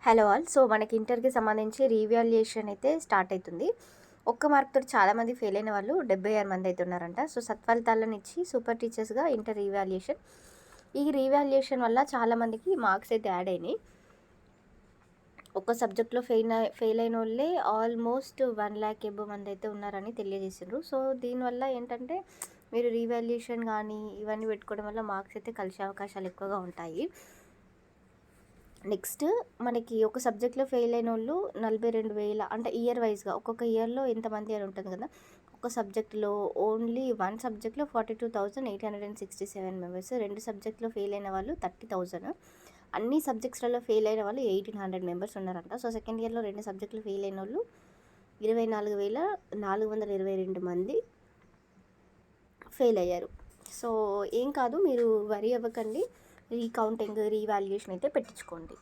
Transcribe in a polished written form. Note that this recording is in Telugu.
Hello all. సో మనకి ఇంటర్కి సంబంధించి రీవాల్యుయేషన్ అయితే స్టార్ట్ అవుతుంది. ఒక్క మార్క్తో చాలామంది ఫెయిల్ అయిన వాళ్ళు 76 మంది అయితే ఉన్నారంట. సో సత్ఫలితాలను ఇచ్చి సూపర్ టీచర్స్గా ఇంటర్ రీవాల్యుయేషన్. ఈ రీవాల్యుయేషన్ వల్ల చాలామందికి మార్క్స్ అయితే యాడ్ అయినాయి. ఒక్క సబ్జెక్ట్లో ఫెయిల్ అయిన వాళ్ళే ఆల్మోస్ట్ 1,00,000 ఎబో మంది అయితే ఉన్నారని తెలియజేసిండ్రు. సో దీనివల్ల ఏంటంటే మీరు రీవాల్యుయేషన్ కానీ ఇవన్నీ పెట్టుకోవడం వల్ల మార్క్స్ అయితే కలిసే అవకాశాలు ఎక్కువగా ఉంటాయి. నెక్స్ట్ మనకి ఒక సబ్జెక్ట్లో ఫెయిల్ అయిన వాళ్ళు 42,000 అంటే ఇయర్ వైజ్గా ఒక్కొక్క ఇయర్లో ఎంతమంది అని ఉంటుంది కదా. ఒక సబ్జెక్ట్లో ఓన్లీ వన్ సబ్జెక్ట్లో 42,867 మెంబర్స్, రెండు సబ్జెక్ట్లో ఫెయిల్ అయిన వాళ్ళు 30,000, అన్ని సబ్జెక్ట్స్లలో ఫెయిల్ అయిన వాళ్ళు 1,800 మెంబర్స్ ఉన్నారంట. సో సెకండ్ ఇయర్లో రెండు సబ్జెక్టులు ఫెయిల్ అయిన వాళ్ళు 24,422 మంది ఫెయిల్ అయ్యారు. సో ఏం కాదు, మీరు వరీ అవ్వకండి, రీకౌంటింగ్ రీవాల్యుయేషన్ అయితే పెట్టించుకోండి.